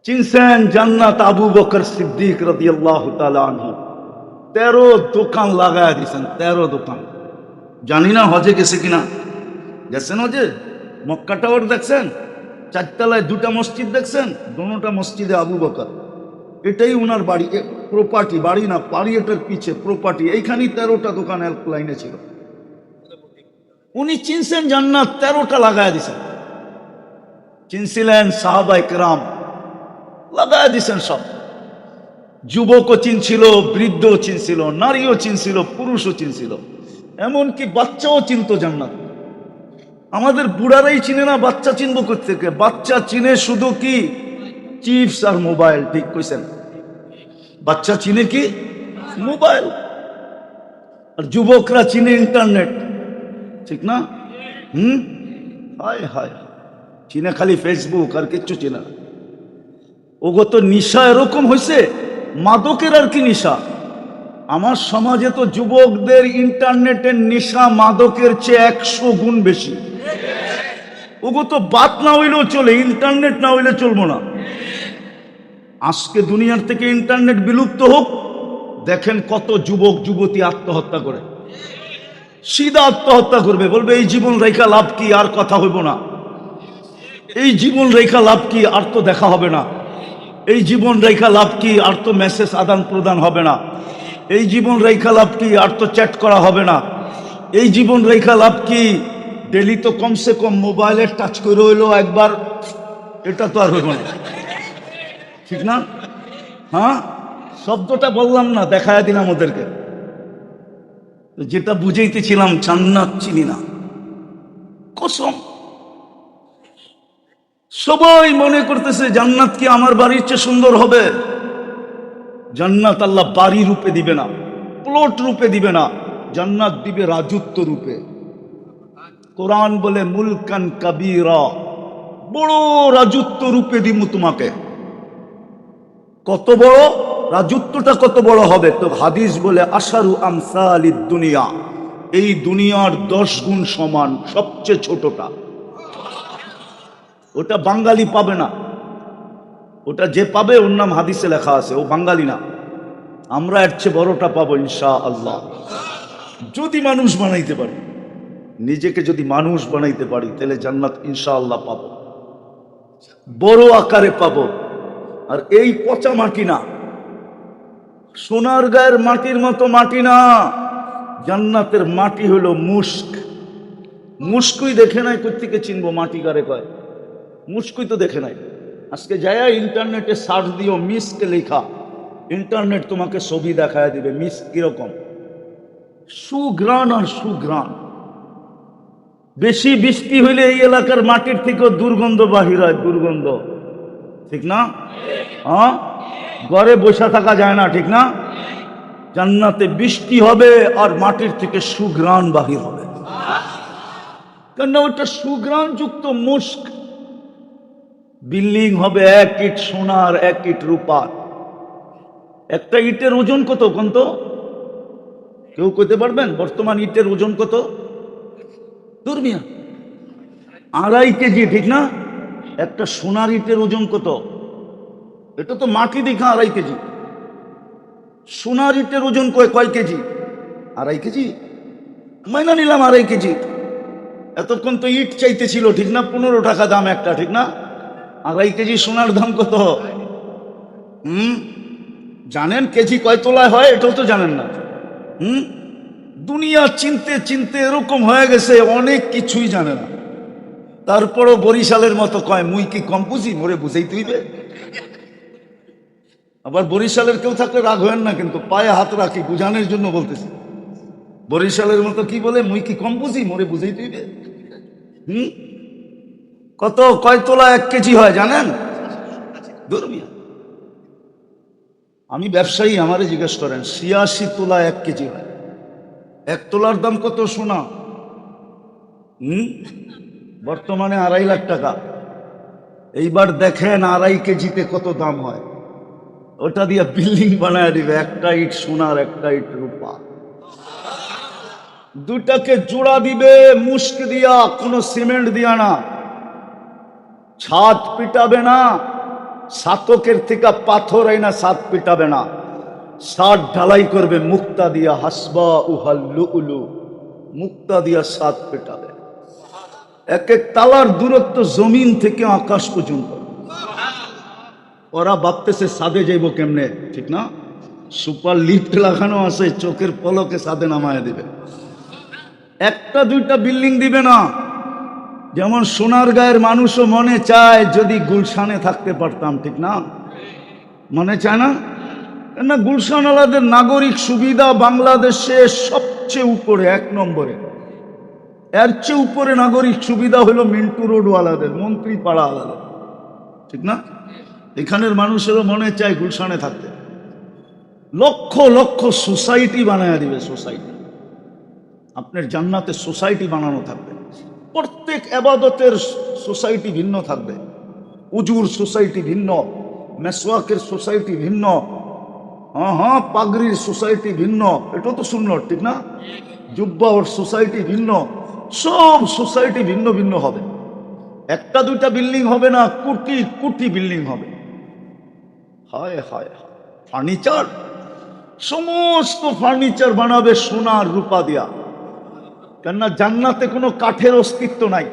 চিনছেন জান্নাত আবু বকর সিদ্দিক রাদিয়াল্লাহু তাআলা আনহু 13 দোকান লাগায় দিয়েছেন। 13 দোকান। জানি না হজে গেছে কিনা। গেছেন হজে? মক্কা টাওয়ার দেখছেন? 4 তলায় 2টা মসজিদ দেখছেন? দোনোটা মসজিদে আবু বকর। এটাই উনার বাড়ি, প্রপার্টি। বাড়ি না, বাড়ি এটার পিছে প্রপার্টি। এইখানেই 13টা দোকান এক লাইনে ছিল। উনি চিনছেন জান্নাত 13টা লাগায় দিয়েছেন। চিনছিলেন সাহাবায়ে কেরাম, লাগায় দিয়েছেন সব। যুবকও চিনছিল, বৃদ্ধও চিনছিল, নারীও চিনছিল, পুরুষও চিনছিল, এমনকি বাচ্চাও চিনত জান্নাত। আমাদের বুড়ারাই চিনে না, বাচ্চা চিনব কোত্থেকে? বাচ্চা চিনে শুধু কি চিপস আর মোবাইল। ঠিক কইছেন? বাচ্চা চিনে কি? মোবাইল। আর যুবকরা চিনে ইন্টারনেট। ঠিক না? হায় হায়, চিনে খালি ফেসবুক, আর কিচ্ছু চিনে না। ওগো তো নিশা এরকম হয়েছে, মাদকের আর কি নিশা। আমার সমাজে তো যুবকদের ইন্টারনেটের নেশা মাদকের চেয়ে 100 গুণ বেশি। ওগো তো বাত না হইলেও চলে, ইন্টারনেট না হইলে চলবো না। আজকে দুনিয়ার থেকে ইন্টারনেট বিলুপ্ত হোক, দেখেন কত যুবক যুবতী আত্মহত্যা করে। সিধা আত্মহত্যা করবে, বলবে এই জীবন রেখা লাভ কি, আর কথা হইব না। এই জীবন রেখা লাভ কি, আর তো দেখা হবে না। এই জীবন রেখা লাভ কি, আর তো মেসেজ আদান প্রদান হবে না। এই জীবন রেখা লাভ কি, আর তো চ্যাট করা হবে না। এই জীবন রেখা লাভ কি, ডেলি তো কমসে কম মোবাইলে টাচ করে হইলো একবার, এটা তো আর হইব না। ঠিক না? হ্যাঁ, শব্দটা বললাম না, দেখায় দিলাম ওদেরকে। যেটা বুঝাইতেছিলাম, জান্নাত চিনি না, কসম। সবাই মনে করতেছে জান্নাত কি আমার বাড়ির চেয়ে সুন্দর হবে? জান্নাত আল্লাহ বাড়ি রূপে দিবে না, প্লট রূপে দিবে না, জান্নাত দিবে রাজত্ব রূপে। কোরআন বলে মুলকান কাবীরা, বড় রাজত্ব রূপে দিব তোমাকে। কত বড় রাজত্বটা, কত বড় হবে? তো হাদিস বলে আশারু আমসালিদ দুনিয়া, এই দুনিয়ার 10 গুণ সমান সবচেয়ে ছোটটা। ওটা বাঙালি পাবে না। ওটা যে পাবে ওর নাম হাদিসে লেখা আছে, ও বাঙালি না। আমরা এর চেয়ে বড়টা পাবো ইনশাআল্লাহ, যদি মানুষ বানাইতে পারি। নিজেকে যদি মানুষ বানাইতে পারি, তাহলে জান্নাত ইনশাআল্লাহ পাবো, বড় আকারে পাবো। আর এই পচা মাটি না, সোনার গায়ের মাটির মতো মাটি না। জান্নাতের মাটি হলো মুস্ক। মুস্কই দেখে নাই, কোত্থেকে চিনবো মাটি কারে কয়? মুস্কই তো দেখে নাই। আজকে যায় ইন্টারনেটে সার্চ দিও মিস্ক লেখা, ইন্টারনেট তোমাকে ছবি দেখায় দিবে মিস্ক কিরকম। সুঘ্রাণ আর সুঘ্রাণ। বেশি বৃষ্টি হইলে এই এলাকার মাটির থেকেও দুর্গন্ধ বাহির হয়, দুর্গন্ধ। ঠিক না? হ্যাঁ, ঘরে বসে থাকা যায় না। ঠিক না? জান্নাতে বৃষ্টি হবে আর মাটির থেকে সুঘ্রাণ বাহির হবে, কেন ওটা সুঘ্রাণ যুক্ত মুস্ক। বিল্ডিং হবে 1 ইট সোনার, 1 ইট রূপার। একটা ইটের ওজন কত কোন তো? কেউ কইতে পারবেন বর্তমান ইটের ওজন কত? দুর্মিয়া 2.5 কেজি। ঠিক না? একটা সোনার ইটের ওজন কত? এটা তো মাটি দেখা 2.5 কেজি। সোনার ইটের ওজন কয় কেজি? 2.5 কেজি। মাইনা নিলাম 2.5 কেজি। এতক্ষণ তো ইট চাইতেছিল, ঠিক না? 15 টাকা দাম একটা। ঠিক না? 2.5 কেজি সোনার দাম কত? জানেন কেজি কয় তোলায় হয়? এটাও তো জানেন না। দুনিয়া চিনতে চিনতে এরকম হয়ে গেছে, অনেক কিছুই জানে না। তারপরও বরিশালের মতো কয় মুই কি কম বুঝি, মোরে বুঝাইতে হইবে। আবার বরিশালের কেউ থাকলে রাগ হয়েন না, কিন্তু পায়ে হাত রাখি বুঝানোর জন্য বলতেছি। বরিশালের মতো কি বলে, মুই কি কম বুঝি, মোরে বুঝাইতে হইবে। কত কয় তোলা 1 কেজি হয় জানেন? দুর্মিয়া। আমি ব্যবসায়ী, আমারে জিজ্ঞেস করেন, 86 তোলা 1 কেজি হয়। 1 তোলার দাম কত সোনা? বর্তমানে 2.5 লাখ টাকা। এইবার দেখেন 2.5 কেজিতে কত দাম হয়। ওটা দিয়ে বিল্ডিং বানায় দিবে, একটা ইট সোনার, একটা ইট রূপা। দুটাকে জোড়া দিবে মুস্ক দিয়া, কোনো সিমেন্ট দিয়া না। ছাদ পিটাবে না, ছাতকের থেকে পাথর আইনা ছাদ পিটাবে না, ছাদ ঢালাই করবে মুক্তা দিয়া, হাসবা উহাল্লু উলু, মুক্তা দিয়া ছাদ পেটাবে। এক এক তালার দূরত্ব জমিন থেকে আকাশ পর্যন্ত। ওরা ভাবতেছে ছাদে যাইব কেমনে, ঠিক না? সুপার লিফট লাগানো আছে, চোখের পলকে ছাদে নামায় দিবে। একটা দুইটা বিল্ডিং দিবে না। যেমন সোনারগাঁয়ের মানুষও মনে চায় যদি গুলশানে থাকতে পারতাম, ঠিক না? মনে চায় না? না, গুলশানওয়ালাদের নাগরিক সুবিধা বাংলাদেশে সবচেয়ে উপরে, 1 নম্বরে। এর চেয়ে উপরে নাগরিক সুবিধা হলো মিন্টু রোডওয়ালাদের, মন্ত্রী পাড়াওয়ালাদের, ঠিক না? এখানের মানুষেরও মনে চায় গুলশানে থাকতে। লক্ষ লক্ষ সোসাইটি বানায় দিবে, সোসাইটি। আপনার জান্নাতে সোসাইটি বানানো থাকবে, প্রত্যেক এবাদতের সোসাইটি ভিন্ন থাকবে। উজুর সোসাইটি ভিন্ন, মেসওয়াকের সোসাইটি ভিন্ন, হ্যাঁ পাগড়ির সোসাইটি ভিন্ন, এটা তো সুন্নত, ঠিক না? জুব্বা ওর সোসাইটি ভিন্ন, সব সোসাইটি ভিন্ন ভিন্ন হবে। একটা দুইটা বিল্ডিং হবে না, কোটি কোটি বিল্ডিং হবে। হায় হায়, ফার্নিচার, সমস্ত ফার্নিচার বানাবে সোনার রূপা দিয়া। কেননা জান্নাতে কোনো কাঠের অস্তিত্ব নাই,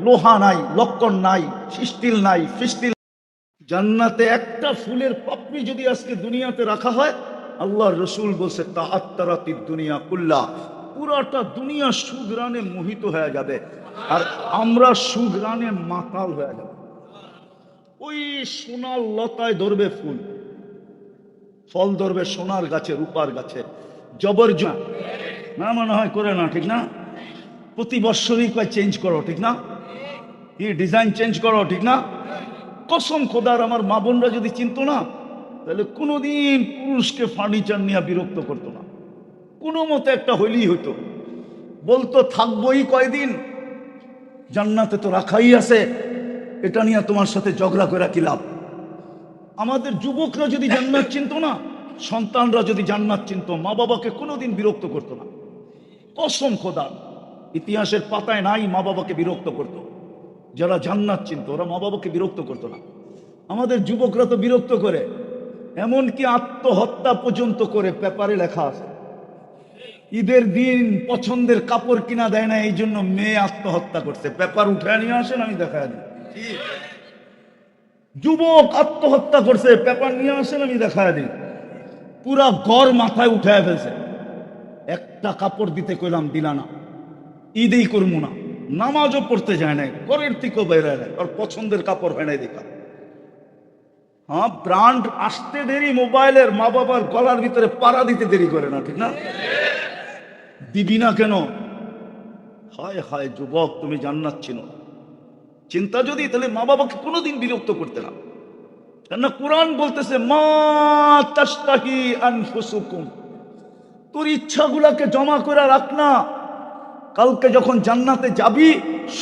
লোহা নাই, লক্কর নাই, স্টিল নাই, ফিস্টিল। জান্নাতে একটা ফুলের পাপড়ি যদি আজকে দুনিয়াতে রাখা হয়, আল্লাহর রসুল বলছে তাআত্তারাতিদ দুনিয়া কুল্লা, পুরাটা দুনিয়া সুঘ্রাণে মোহিত হয়ে যাবে, আর আমরা সুঘ্রাণে মাতাল হয়ে যাব। ওই সোনার লতায় ধরবে ফুল, ফল ধরবে সোনার গাছে, রূপার গাছে, জবরজা না মনে হয় করে না, ঠিক না? প্রতি বৎসরই কয় চেঞ্জ করো, ঠিক না? কি ডিজাইন চেঞ্জ করো, ঠিক না? কসম খোদার, আমার মা বোনরা যদি চিনতো না, তাহলে কোনোদিন পুরুষকে ফার্নিচার নিয়ে বিরক্ত করতো না। কোনো মতে একটা হইলেই হইতো, বলতো থাকবোই কয়দিন, জান্নাতে তো রাখাই আছে, এটা নিয়ে তোমার সাথে ঝগড়া করে কি লাভ? আমাদের যুবকরা যদি জান্নাত চিনতো না, সন্তানরা যদি জান্নাত চিনতো, মা বাবাকে কোনোদিন বিরক্ত করতো না। কসম খোদা, ইতিহাসের পাতায় নাই মা বাবাকে বিরক্ত করতো। যারা জান্নাত চিনতো ওরা মা বাবাকে বিরক্ত করতো না। আমাদের যুবকরা তো বিরক্ত করে, এমনকি আত্মহত্যা পর্যন্ত করে, পেপারে লেখা আছে। ঈদের দিন পছন্দের কাপড় কিনা দেয় না, এই জন্য মেয়ে আত্মহত্যা করছে। পেপার উঠে নিয়ে আসেন, আমি দেখায় দিই। যুবক আত্মহত্যা করছে, পেপার নিয়ে আসেন, আমি দেখায় দিই। পুরা ঘর মাথায় উঠায় ফেলছে। একটা কাপড় দিতে কইলাম, দিলা না, ঈদেই করবো না, নামাজও পড়তে যায় নাই, ঘরের থেকেও বেরোয় নাই, ওর পছন্দের কাপড় হয় নাই দেখা। হ্যাঁ, ব্র্যান্ড আসতে দেরি মোবাইলের, মা বাবার গলার ভিতরে পাড়া দিতে দেরি করে না, ঠিক না? দিবি না কেন? হায় হায় যুবক, তুমি জান্নাত চিনো না। চিন্তা যদি, তাহলে মা বাবাকে কোনোদিন বিরক্ত করতে না। কেননা কোরআন বলতেছে মা তাশতাহি আনফুসুকুম, তোর ইচ্ছাগুলাকে জমা করে রাখ না, কালকে যখন জান্নাতে যাবি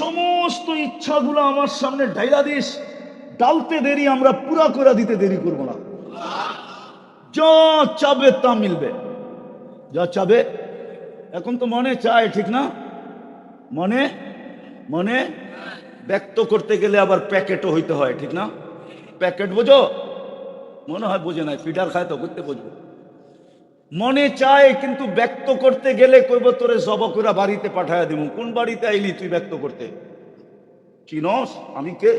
সমস্ত ইচ্ছাগুলো আমার সামনে ঢাইলা দিস, ডালতে দেরি, আমরা পুরা করে দিতে দেরি করবো না। যা চাবে তা মিলবে, যা চাবে। এখন তো মনে চায়, ঠিক না? মনে মনে ব্যক্ত করতে গেলে আবার প্যাকেটও হইতে হয়, ঠিক না? প্যাকেট বোঝো? মনে হয় বোঝে নাই, ফিডার খায় তো করতে বুঝবো। মনে চায়, কিন্তু ব্যক্ত করতে গেলে কইব তোরে জব করে বাড়িতে পাঠায় দিব। কোন বাড়িতে আইলি তুই ব্যক্ত করতে? চিনস আমি কে?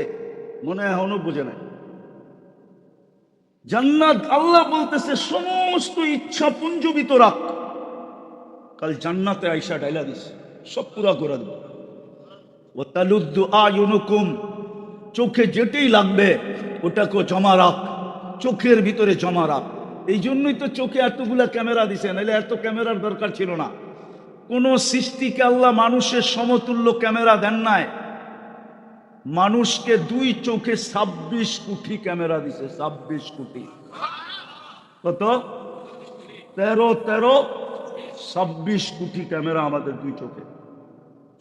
মনে এখনো বোঝে নাই। জান্নাত আল্লাহ বলতেছে সমস্ত ইচ্ছা পুঞ্জীবিত রাখ, কাল জান্নাতে আইসা ডাইলা দিস, সব পুরা করে দেব। ও তালুদ্দু আয়ুনুকুম, চোখে যেতেই লাগবে ওটাকে জমা রাখ, চোখের ভিতরে জমা রাখ। এই জন্যই তো চোখে এতগুলা ক্যামেরা দিছে, নাহলে এত ক্যামেরার দরকার ছিল না। কোন সৃষ্টিকে আল্লাহ মানুষের সমতুল্য ক্যামেরা দেন নাই। মানুষকে 2 চোখে 26 কোটি ক্যামেরা দিছে, 26 কোটি। কত? 13 26 কোটি ক্যামেরা আমাদের 2 চোখে।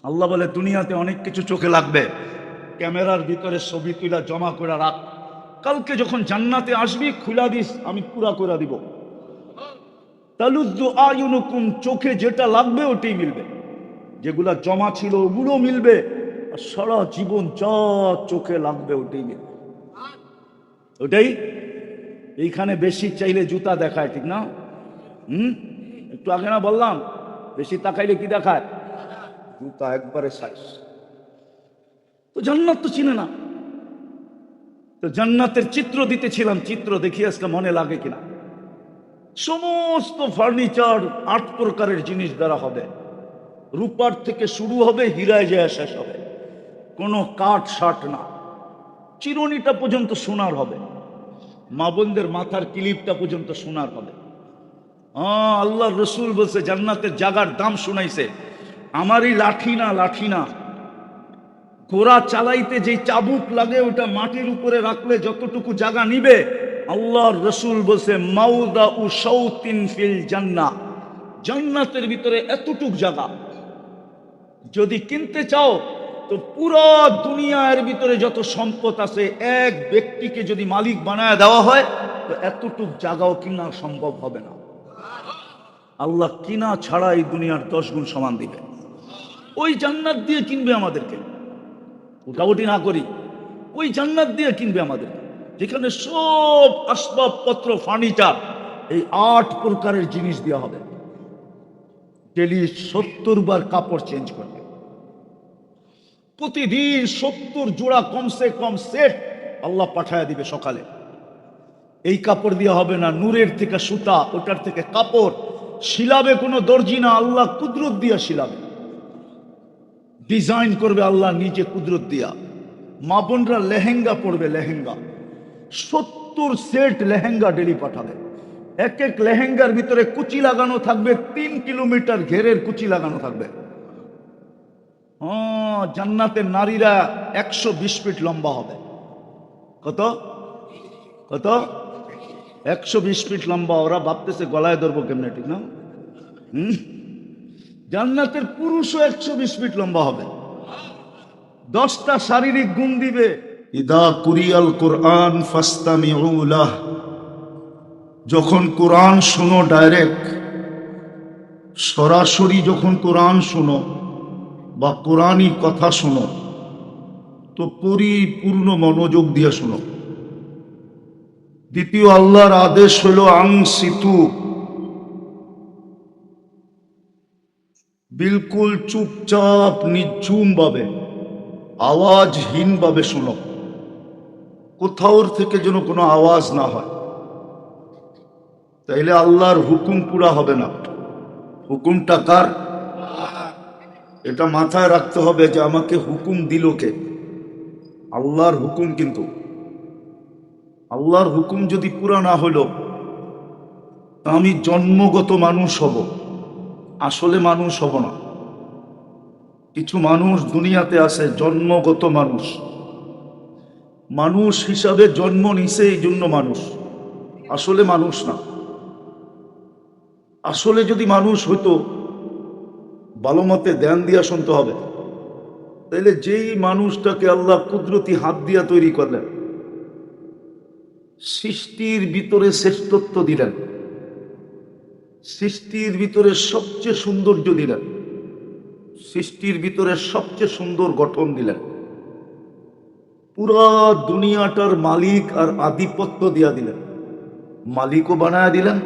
আল্লাহ বলে দুনিয়াতে অনেক কিছু চোখে লাগবে, ক্যামেরার ভিতরে ছবি তুলা জমা করে রাখ, কালকে যখন জান্নাতে আসবি খুলা দিস, আমি পুরা করে দিব। তালুদ্দু আয়ুনুকুম, চোখে যেটা লাগবে ওটাই মিলবে, যেগুলা জমা ছিল ওগুলো মিলবে, আর সারা জীবন যা চোখে লাগবে ওটাই মিলবে। ওটাই এইখানে বেশি চাইলে জুতা দেখায়, ঠিক না? একটু আগে না বললাম, বেশি তাকাইলে কি দেখায়? জুতা একবারে সাইজ। তো জান্নাত তো চিনে না, তো জান্নাতের চিত্র দিতেছিলাম, চিত্র দেখিয়ে আজকে মনে লাগে কিনা। সমস্ত ফার্নিচার 8 প্রকারের জিনিস দ্বারা হবে, রূপার থেকে শুরু হবে, হীরায় যায় শেষ হবে, কোনো কাঠ শাট না। চিরুনিটা পর্যন্ত সোনার হবে, মা বোনদের মাথার ক্লিপটা পর্যন্ত সোনার হবে। আল্লাহর রসুল বলছে জান্নাতের জায়গার দাম শুনাইছে। আমারই লাঠি না, লাঠি না, ঘোড়া চালাইতে যে চাবুক লাগে ওটা মাটির উপরে রাখলে যতটুকু জায়গা নিবে, আল্লাহর রসুল বলছে মাউদা উ শাউতিন ফিল জান্নাহ, জান্নাতের ভিতরে এতটুক জায়গা। যদি কিনতে চাও তো পুরো দুনিয়ার ভিতরে যত সম্পদ আছে এক ব্যক্তিকে যদি মালিক বানায় দেওয়া হয় তো এতটুক জায়গাও কিনা সম্ভব হবে না। আল্লাহ কিনা ছাড়া এই দুনিয়ার 10 গুণ সমান দিবে। ওই জান্নাত দিয়ে কিনবে আমাদেরকে, উঠাউটি না করি, ওই জান্নাত দিয়ে কিনবে আমাদেরকে, যেখানে সব আসবাবপত্র ফার্নিচার এই 8 প্রকারের জিনিস দেওয়া হবে। ডেলি 70 বার কাপড় চেঞ্জ করবে, প্রতিদিন 70 জোড়া কমসে কম সেট আল্লাহ পাঠায় দিবে সকালে। এই কাপড় দিয়ে হবে না, নূরের থেকে সুতা, ওটার থেকে কাপড় শিলাবে কোনো দর্জি না, আল্লাহ কুদরত দিয়া শিলাবে, ডিজাইন করবে আল্লাহ নিজে কুদরত দিয়া। মা বোনরা লেহেঙ্গা পরবে, লেহেঙ্গা 70 সেট লেহেঙ্গা ডেলি পাঠাবে। এক এক লেহেঙ্গার ভিতরে কুচি লাগানো থাকবে, 3 কিলোমিটার ঘেরের কুচি লাগানো থাকবে। জান্নাতের নারীরা 120 ফিট লম্বা হবে। কত কত? 120 ফিট লম্বা। ওরা ভাবতেছে গলায় ধরবো কেমনে, ঠিক না? জান্নাতের পুরুষও 120 ফিট লম্বা হবে। 10টা শারীরিক গুণ দিবে। ইদা কুরিয়াল কুরআন ফাস্তামিউ লাহ, যখন কোরআন শুনো, ডাইরেক্ট সরাসরি যখন কোরআন শুনো বা কোরআনই কথা শুনো তো পরিপূর্ণ মনোযোগ দিয়ে শুনো। দ্বিতীয় আল্লাহর আদেশ হলো আনসিতু, বিলকুল চুপচাপ নিঝুম ভাবে, আওয়াজহীন ভাবে শোনো, কোথাও থেকে যেন কোনো আওয়াজ না হয়, তাইলে আল্লাহর হুকুম পুরা হবে না। হুকুমটা কার? এটা মাথায় রাখতে হবে যে আমাকে হুকুম দিল কে? আল্লাহর হুকুম। কিন্তু আল্লাহর হুকুম যদি পুরা না হলো তা আমি জন্মগত মানুষ হব, আসলে মানুষ হব না। কিছু মানুষ দুনিয়াতে আছে জন্মগত মানুষ, মানুষ হিসাবে জন্ম নিছে এই জন্য মানুষ, আসলে মানুষ না। আসলে যদি মানুষ হইতো, ভালো মতে ধ্যান দিয়া শুনতে হবে, তাইলে যেই মানুষটাকে আল্লাহ কুদরতি হাত দিয়া তৈরি করলেন, সৃষ্টির ভিতরে শ্রেষ্ঠত্ব দিলেন, সৃষ্টির ভিতরে সবচেয়ে সৌন্দর্য দিলেন, সৃষ্টির ভিতরে সবচেয়ে সুন্দর গঠন দিলেন, পুরা দুনিয়াটার মালিক আর আধিপত্য দিয়া দিলেন, মালিকও বানায় দিলেন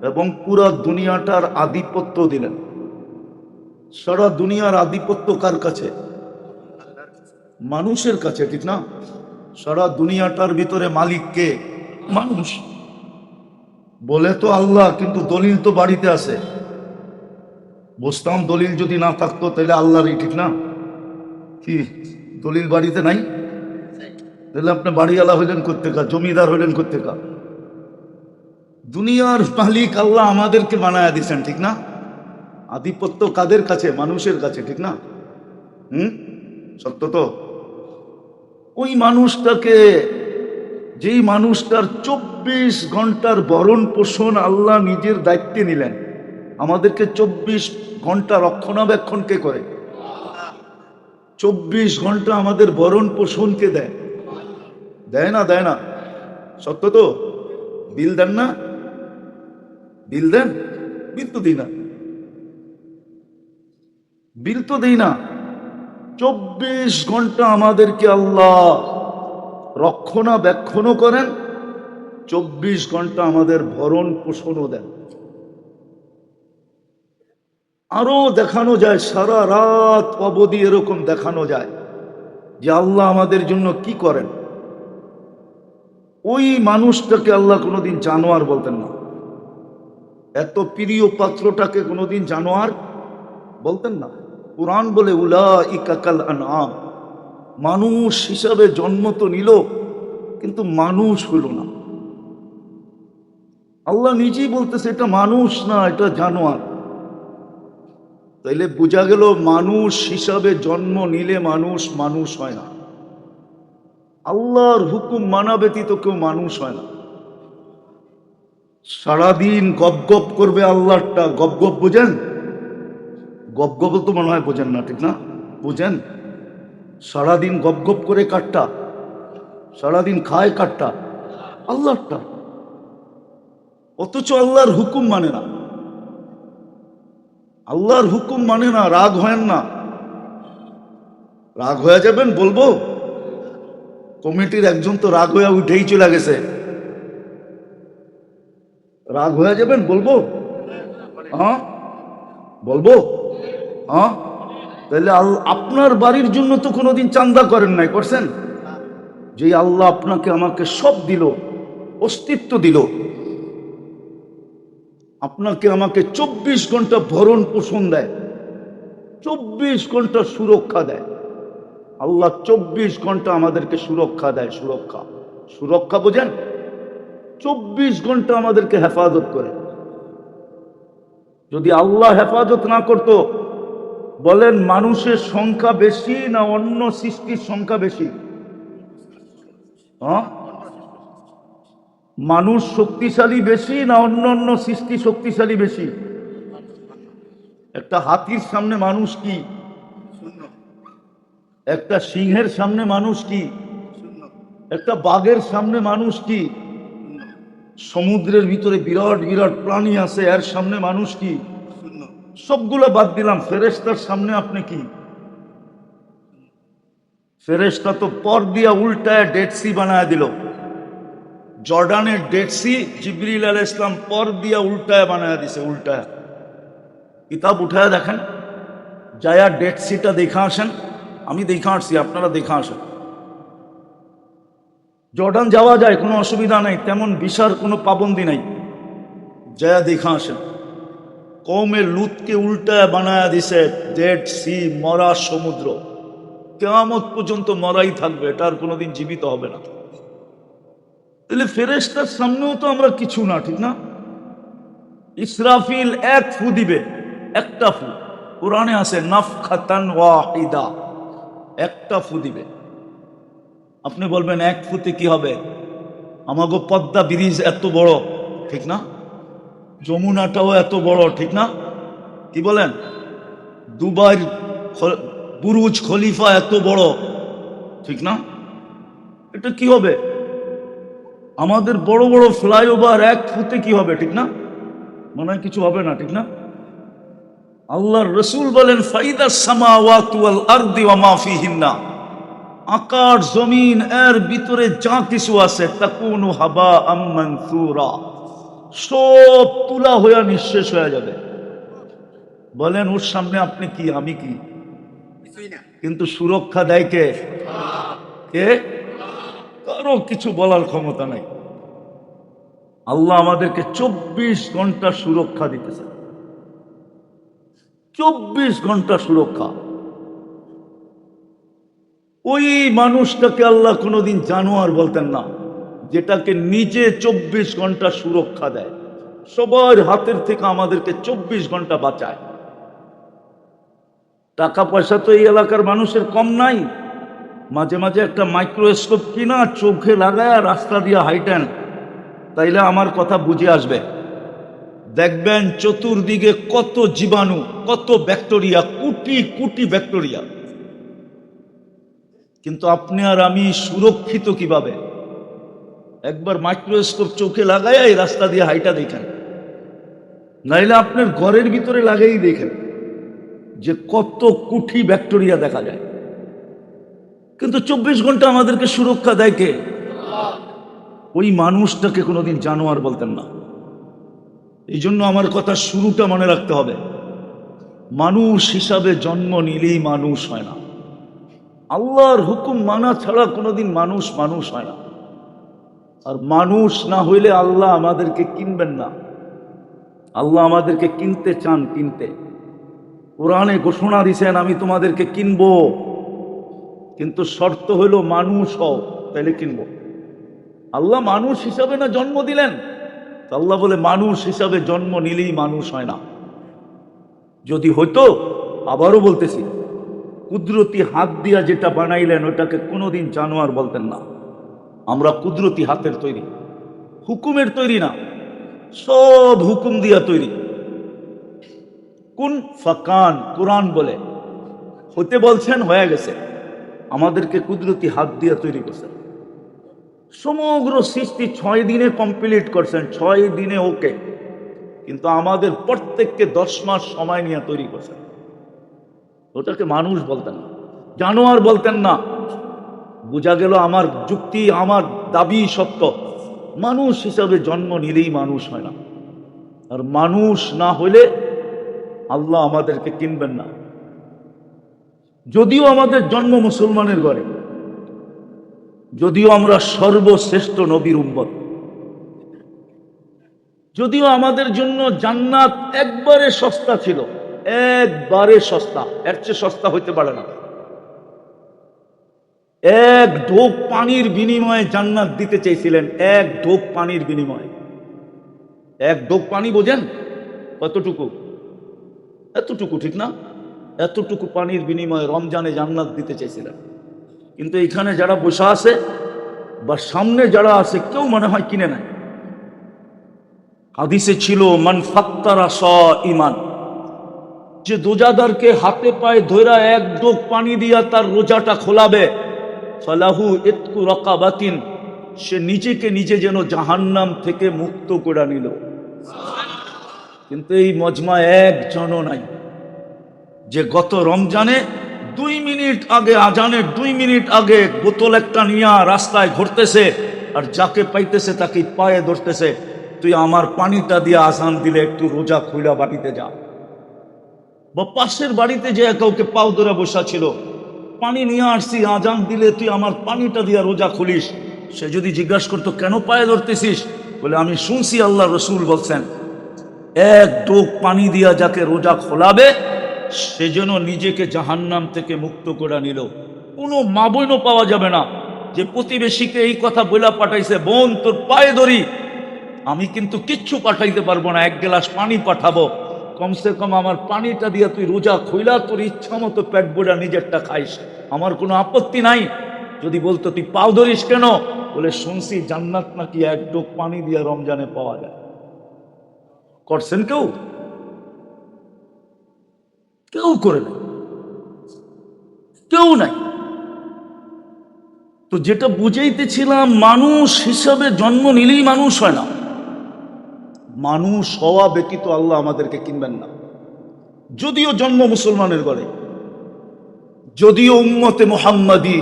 এবং পুরা দুনিয়াটার আধিপত্য দিলেন। সারা দুনিয়ার আধিপত্য কার কাছে? মানুষের কাছে, ঠিক না? সারা দুনিয়াটার ভিতরে মালিক কে? মানুষ। বলে তো আল্লাহ, কিন্তু দলিল তো বাড়িতে আছে। বুঝতাম দলিল যদি না থাকতো তাহলে আল্লাহরই, ঠিক না? কি দলিল বাড়িতে নাই? তাহলে আপনি বাড়িওয়ালা হইলেন কোত্থেকা, জমিদার হইলেন কোত্থেকা? দুনিয়ার মালিক আল্লাহ আমাদেরকে বানায়া দিচ্ছেন, ঠিক না? আধিপত্য কাদের কাছে? মানুষের কাছে, ঠিক না? সত্য তো। ওই মানুষটাকে, যেই মানুষটার 24 ঘন্টার ভরণ পোষণ আল্লাহ নিজের দায়িত্বে নিলেন, আমাদেরকে 24 ঘন্টা রক্ষণাবেক্ষণ কে করে? 24 ঘন্টা আমাদের ভরণ পোষণ কে দেয়? দেয় না? দেয় না? সত্য তো। বিল দেন না? বিল দেন? বিল তো দিই না, বিল তো দিই না। 24 ঘন্টা আমাদেরকে আল্লাহ রক্ষণাবেক্ষণও করেন, 24 ঘন্টা আমাদের ভরণ পোষণও দেন। আরো দেখানো যায়, সারা রাত অবধি এরকম দেখানো যায় যে আল্লাহ আমাদের জন্য কি করেন। ওই মানুষটাকে আল্লাহ কোনোদিন জানোয়ার বলতেন না, এত প্রিয় পাত্রটাকে কোনোদিন জানোয়ার বলতেন না। কুরআন বলে উলাইকা কাল আনআম, মানুষ হিসাবে জন্ম তো নিল কিন্তু মানুষ হইল না। আল্লাহ নিজেই বলতেছে এটা মানুষ না, এটা জানোয়ার। তাইলে বোঝা গেল মানুষ হিসাবে জন্ম নিলে মানুষ মানুষ হয় না। আল্লাহর হুকুম মানা ব্যতীত কেউ মানুষ হয় না। সারাদিন গপ গপ করবে আল্লাহটা, গপ গপ বোঝেন? গপ গপ তো মনে হয় বোঝেন না, ঠিক না? বোঝেন? সারাদিন গপ গপ করে কাটটা, সারাদিন খায় কাটটা আল্লাহটা, অথচ আল্লাহর হুকুম মানে না। আল্লাহর হুকুম মানে না, রাগ হয় না। রাগ হয়ে যাবেন বলবো? কমিটির একজন তো রাগ হয়ে উঠেই চলে গেছে। রাগ হয়ে যাবেন বলবো? হ্যাঁ বলবো? হ্যাঁ, তাহলে আপনার বাড়ির জন্য তো কোনোদিন চান্দা করেন নাই, করছেন? যে আল্লাহ আপনাকে আমাকে সব দিল, অস্তিত্ব দিল, আপনাকে আমাকে 24 ঘন্টা ভরণ পোষণ দেয়, 24 ঘন্টা সুরক্ষা দেয়। আল্লাহ 24 ঘন্টা আমাদেরকে সুরক্ষা দেয়। সুরক্ষা, সুরক্ষা বোঝেন? 24 ঘন্টা আমাদেরকে হেফাজত করে। যদি আল্লাহ হেফাজত না করত, বলেন মানুষের সংখ্যা বেশি না অন্য সৃষ্টির সংখ্যা বেশি? হ্যাঁ, মানুষ শক্তিশালী বেশি না অন্য অন্য সৃষ্টি শক্তিশালী বেশি? একটা হাতির সামনে মানুষ কি? একটা সিংহের সামনে মানুষ কি? একটা বাঘের সামনে মানুষ কি? সমুদ্রের ভিতরে বিরাট বিরাট প্রাণী আছে, এর সামনে মানুষ কি? সবগুলো বাদ দিলাম, ফেরেশতার সামনে আপনি কি? ফেরেশতা তো পর দিয়া উল্টায় ডেড সি বানায় দিল। জর্ডানের ডেড সি জিবরিল আলাইহিস সালাম পর দিয়া উল্টায় বানায় দিছে। উল্টায় কিতাব উঠায় দেখেন, যায়া ডেড সিটা দেখা আসেন। আমি দেখা আসছি, আপনারা দেখা আসেন। জর্ডান যাওয়া যায়, কোনো অসুবিধা নাই, তেমন ভিসার কোনো পাবন্দি নাই। যায়া দেখা আসেন। কওমের লুতকে উল্টায় বানায় দিছে ডেড সি, মরা সমুদ্র। কিয়ামত পর্যন্ত মরাই থাকবে, এটা আর কোনোদিন জীবিত হবে না। তাহলে ফেরেশতার সামনেও তো আমরা কিছু না, ঠিক না? ইসরাফিল এক ফু দিবে, একটা ফু। কোরআনে আছে নাফখাতান ওয়াহিদা, একটা ফু দিবে। আপনি বলবেন এক ফুতে কি হবে? আমাগো পদ্মা ব্রিজ এত বড়, ঠিক না? যমুনাটাও এত বড়, ঠিক না? কি বলেন? দুবাই বুরুজ খলিফা এত বড়, ঠিক না? এটা কি হবে? আমাদের বড় বড় ফ্লাইওভার এক ফুতে কি হবে, ঠিক না? মনে হয় কিছু হবে না, ঠিক না? আল্লাহর রাসূল বলেন ফাইদাস সামাওয়াতু ওয়াল আরদি ওয়া মা ফিহিন্না, আকাশ জমিন এর ভিতরে যা কিছু আছে, তাকুনু হাবাআম মানসুরা, সব তুলা হয়ে নিঃশেষ হয়ে যাবে। বলেন ওর সামনে আপনি কি, আমি কি? কিন্তু সুরক্ষা দেয় কে? কে? কারো কিছু বলার ক্ষমতা নাই। আল্লাহ আমাদেরকে 24 ঘন্টা সুরক্ষা দিতেছে, 24 ঘন্টা সুরক্ষা। ওই মানুষটাকে আল্লাহ কোনোদিন জানোয়ার বলতেন না, যেটাকে নিজে 24 ঘন্টা সুরক্ষা দেয়, সবার হাতের থেকে আমাদেরকে 24 ঘন্টা বাঁচায়। টাকা পয়সা তো এই এলাকার মানুষের কম নাই। মাঝে মাঝে একটা মাইক্রোস্কোপ কিনা চোখে লাগায় রাস্তা দিয়ে হাইটেন, তাইলে আমার কথা বুঝে আসবে। দেখবেন চতুর্দিকে কত জীবাণু, কত ব্যাকটেরিয়া, কোটি কোটি ব্যাকটেরিয়া। কিন্তু আপনি আর আমি সুরক্ষিত কিভাবে? একবার মাইক্রোস্কোপ চোখে লাগায় এই রাস্তা দিয়ে হাইটা দেখেন, নাইলে আপনার ঘরের ভিতরে লাগাই দেখেন যে কত কোটি ব্যাকটেরিয়া দেখা যায়। কিন্তু 24 ঘন্টা আমাদেরকে সুরক্ষা দেয় কে? ওই মানুষটাকে কোনোদিন জানোয়ার বলতেন না। এই জন্য আমার কথা শুরুটা মনে রাখতে হবে, মানুষ হিসাবে জন্ম নিলেই মানুষ হয় না। আল্লাহর হুকুম মানা ছাড়া কোনোদিন মানুষ মানুষ হয় না। আর মানুষ না হইলে আল্লাহ আমাদেরকে কিনবেন না। আল্লাহ আমাদেরকে কিনতে চান, কিনতে কোরআনে ঘোষণা দিয়েছেন আমি তোমাদেরকে কিনবো, কিন্তু শর্ত হইল মানুষ হও, তাইলে কিনবো। আল্লাহ মানুষ হিসাবে না জন্ম দিলেন, আল্লাহ বলে মানুষ হিসাবে জন্ম নিলেই মানুষ হয় না। যদি হইতো, আবারও বলতেছি, কুদরতি হাত দিয়া যেটা বানাইলেন ওটাকে কোনোদিন জানোয়ার বলতেন না। আমরা কুদরতি হাতের তৈরি, হুকুমের তৈরি না, সব হুকুম দিয়া তৈরি। কুন ফাকান কোরআন বলে, হতে বলছেন, হয়ে গেছে। আমাদেরকে কুদরতি হাত দিয়া তৈরি করছেন। সমগ্র সৃষ্টি 6 দিনে কমপ্লিট করছেন, 6 দিনে ওকে। কিন্তু আমাদের প্রত্যেককে 10 মাস সময় নিয়ে তৈরি করছেন। ওটাকে মানুষ বলতেন না, জানোয়ার বলতেন না। বোঝা গেল আমার যুক্তি, আমার দাবি সত্য। মানুষ হিসাবে জন্ম নিলেই মানুষ হয় না। আর মানুষ না হইলে আল্লাহ আমাদেরকে কিনবেন না। যদিও আমাদের জন্ম মুসলমানের ঘরে, যদিও আমরা সর্বশ্রেষ্ঠ নবীর উম্মত, যদিও আমাদের জন্য জান্নাত একবারে সস্তা ছিল, একবারে সস্তা, এর চেয়ে সস্তা হইতে পারে না। এক ঢোক পানির বিনিময়ে জান্নাত দিতে চেয়েছিলেন, এক ঢোক পানির বিনিময়ে। এক ঢোক পানি বোঝেন কতটুকু? এতটুকু, ঠিক না? এতটুকু পানির বিনিময়ে রমজানে জান্নাত দিতে চেয়েছিলেন। কিন্তু এখানে যারা বসে আছে বা সামনে যারা আছে, কেউ মনে হয় কিনে নেয়। হাদিসে ছিল মান ফাত্তারা সাইমান, যে রোজাদারকে হাতে পায়ে ধইরা এক ঢোক পানি দিয়া তার রোজাটা খোলাবে, ফালাহু ইতকু রাকাবাতিন, সে নিজেকে নিজে যেন জাহান্নাম থেকে মুক্ত করে নিল। কিন্তু এই মজমা একজনও নাই যে গত রমজানে 2 মিনিট আগে, আজানের 2 মিনিট আগে বোতল একটা নিয়ে রাস্তায় ঘুরতেছে, আর যাকে পাইতেছে তাকে পায়ে ধরতেছে, তুই আমার পানিটা দিয়ে আজান দিলে একটু রোজা খুইলা বাড়িতে যা। বা পাশের বাড়িতে যে কাউকে পাও ধরে বসা ছিল, পানি নিয়ে আসছি, আজান দিলে তুই আমার পানিটা দিয়ে রোজা খুলিস। সে যদি জিজ্ঞাসা করতো কেন পায়ে ধরতেছিস, বলে আমি শুনছি আল্লাহ রসুল বলছেন এক ঢোক পানি দিয়া যাকে রোজা খোলাবে সেজন্য নিজেকে জাহান্নাম থেকে মুক্ত করে নিল। কোনো মা বোনও পাওয়া যাবে না যে প্রতিবেশীকে এই কথা বইলা পাঠাইছে, বোন তোর পায়ে ধরি, আমি কিন্তু কিচ্ছু পাঠাইতে পারবো না, 1 গ্লাস পানি পাঠাবো, কমসে কম আমার পানিটা দিয়া তুই রোজা খুইলা তোর ইচ্ছা মতো পেট ভরা নিজেরটা খাইস, আমার কোনো আপত্তি নাই। যদি বলতো তুই পাও ধরিস কেন, বলে শুনছি জান্নাত নাকি 1 ঢোক পানি দিয়া রমজানে পাওয়া যায়। করছেন কেউ? কেউ করে নাই, কেউ নাই। তো যেটা বুঝাইতেছিলাম, মানুষ হিসাবে জন্ম নিলেই মানুষ হয় না। মানুষ হওয়া ব্যতীত আল্লাহ আমাদেরকে কিনবেন না। যদিও জন্ম মুসলমানের ঘরে, যদিও উম্মতে মুহাম্মাদি,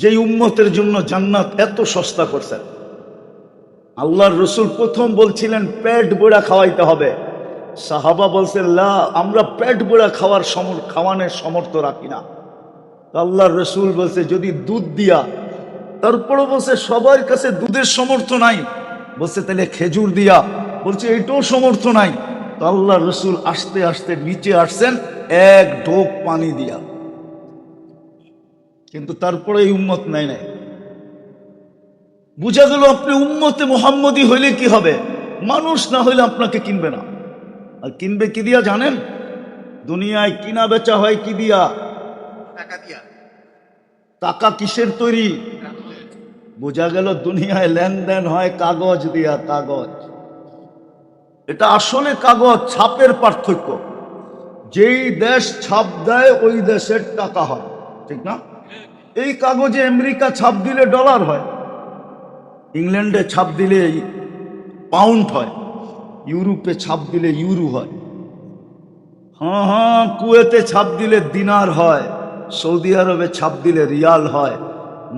যেই উম্মতের জন্য জান্নাত এত সস্তা করছেন। আল্লাহর রসুল প্রথম বলছিলেন পেট ভরা খাওয়াইতে হবে। সাহাবা বলছেন লা, আমরা পেট ভরা খাওয়ানোর সামর্থ্য রাখি না। আল্লাহর রসুল বলছে যদি দুধ দিয়া, তারপরে বলছে সবার কাছে দুধের সামর্থ্য নাই, বলছে তাহলে খেজুর দিয়া, বলছে এটাও সামর্থ্য নাই। তো আল্লাহ রসুল আস্তে আস্তে নিচে আসছেন 1 ঢোক পানি দিয়া। কিন্তু তারপরে এই উম্মত নাই। বুঝা গেল আপনি উম্মতে মুহাম্মদী হইলে কি হবে, মানুষ না হইলে আপনাকে কিনবে না। আর কিনবে কি দিয়া জানেন? দুনিয়ায় কিনা বেচা হয় কি দিয়া? টাকা দিয়া। টাকা কিসের তৈরি? বোঝা গেল দুনিয়ায় লেনদেন হয় কাগজ দিয়া, কাগজ। এটা আসলে কাগজ, ছাপের পার্থক্য। যেই দেশ ছাপ দেয় ওই দেশের টাকা হয়, ঠিক না? এই কাগজে আমেরিকা ছাপ দিলে ডলার হয়, ইংল্যান্ডে ছাপ দিলে পাউন্ড হয়, ইউরোপে ছাপ দিলে ইউরো হয়, হ্যাঁ কুয়েতে ছাপ দিলে দিনার হয়, সৌদি আরবে ছাপ দিলে রিয়াল হয়,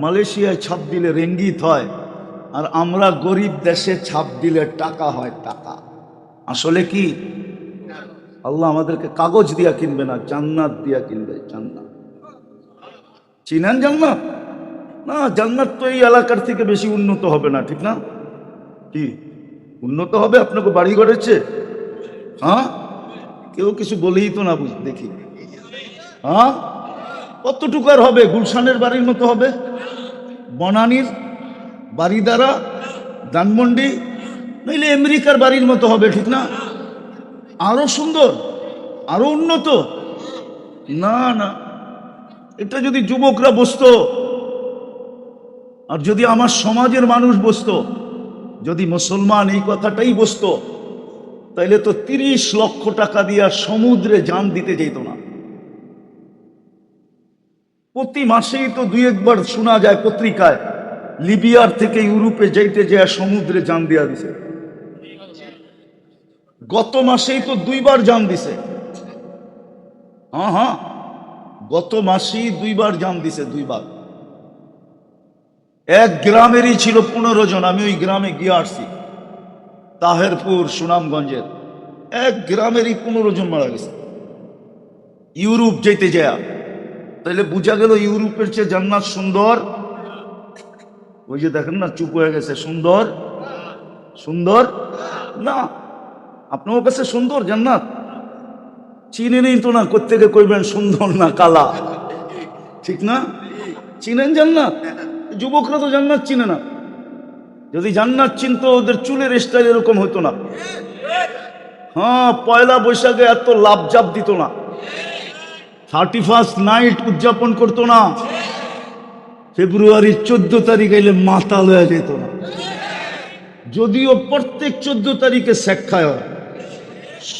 মালয়েশিয়ায় ছাপ দিলে রেঙ্গিত হয়, আর আমরা গরিব দেশে ছাপ দিলে টাকা হয় টাকা। আসলে কি আল্লাহ আমাদেরকে কাগজ দিয়া কিনবে না, জান্নাত দিয়া কিনবে। জান্নাত চিনেন? জান্নাত না, জান্নাত তো এই এলাকার থেকে বেশি উন্নত হবে না, ঠিক না? কি উন্নত হবে আপনাকে বাড়ি ঘরেছে? হ্যাঁ, কেউ কিছু বলেই তো না, বুঝ দেখি। হ্যাঁ, কতটুকু আর হবে? গুলশানের বাড়ির মতো হবে, বনানীর বাড়ি দ্বারা, ধানমন্ডি, নইলে আমেরিকার বাড়ির মতো হবে, ঠিক না? আরো সুন্দর, আরো উন্নত? না না, এটা যদি যুবকরা বসতো, আর যদি আমার সমাজের মানুষ বসতো, যদি মুসলমান এই কথাটাই বসতো, তাইলে তো 30 লক্ষ টাকা দিয়া সমুদ্রে জান দিতে যেত না। প্রতি মাসেই তো 2-1 বার শোনা যায় পত্রিকায়, লিবিয়ার থেকে ইউরোপে যাইতে যায় সমুদ্রে জান দিয়া দিছে। গত মাসেই তো 2 বার জান দিছে। হ্যাঁ হ্যাঁ, গত মাসেই 2 বার জান দিছে, 2 বার। এক গ্রামেরই ছিল 15 জন, আমি ওই গ্রামে গিয়ে আসছি, তাহেরপুর সুনামগঞ্জের এক গ্রামেরই 15 জন মারা গেছে ইউরোপ যেতে যায়। তাহলে বোঝা গেল ইউরোপের চেয়ে জান্নাত সুন্দর। ওই যে দেখেন না, চুপ হয়ে গেছে। সুন্দর? সুন্দর না? আপনার কাছে সুন্দর জান্নাত? চিনে নেই তো না, কোত্থেকে কইবেন সুন্দর না কালা, ঠিক না? চিনেন জান্নাত? যুবকরা তো জান্নাত চিনে না। যদি জান্নাত চিনতো, ওদের চুলের স্টাইল এরকম হতো না। হ্যাঁ, পয়লা বৈশাখে এত লাভজাপ দিত না, 31st নাইট উদযাপন করতো না, ফেব্রুয়ারির 14 তারিখ এলে মাতাল হয়ে যেত না। যদিও প্রত্যেক 14 তারিখে শেখ খায়,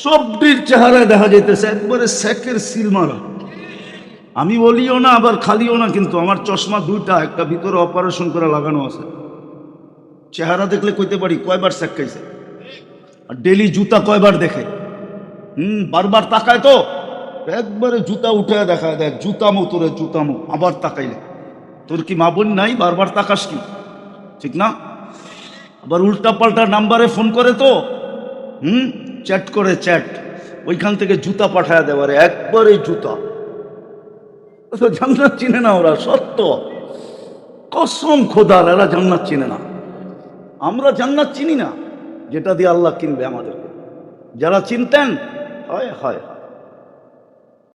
সবটির চেহারায় দেখা যাইতেছে একবারে শেখের সিল মারা। আমি বলিও না আবার খালিও না, কিন্তু আমার চশমা 2টা, একটা ভিতরে অপারেশন করে লাগানো আছে। চেহারা দেখলে কইতে পারি কয়বার শেখ খাইছে। আর ডেলি জুতা কয়বার দেখে, বারবার তাকায় তো, একবারে জুতা উঠে দেখায় দেয়, জুতামো তোরে জুতামো। আবার তাকাইলে তোর কি মা বোন নাই? বারবার তাকাস কি, ঠিক না? আবার উল্টা পাল্টা নাম্বারে ফোন করে তো, চ্যাট করে, চ্যাট, ওইখান থেকে জুতা পাঠায় দেওয়ারে, একবারে জুতা। জান্নাত চিনে না ওরা, সত্য কসম খোদার, এরা জান্নাত চিনে না। আমরা জান্নাত চিনি না, যেটা দিয়ে আল্লাহ কিনবে আমাদেরকে। যারা চিনতেন, হয় হয়।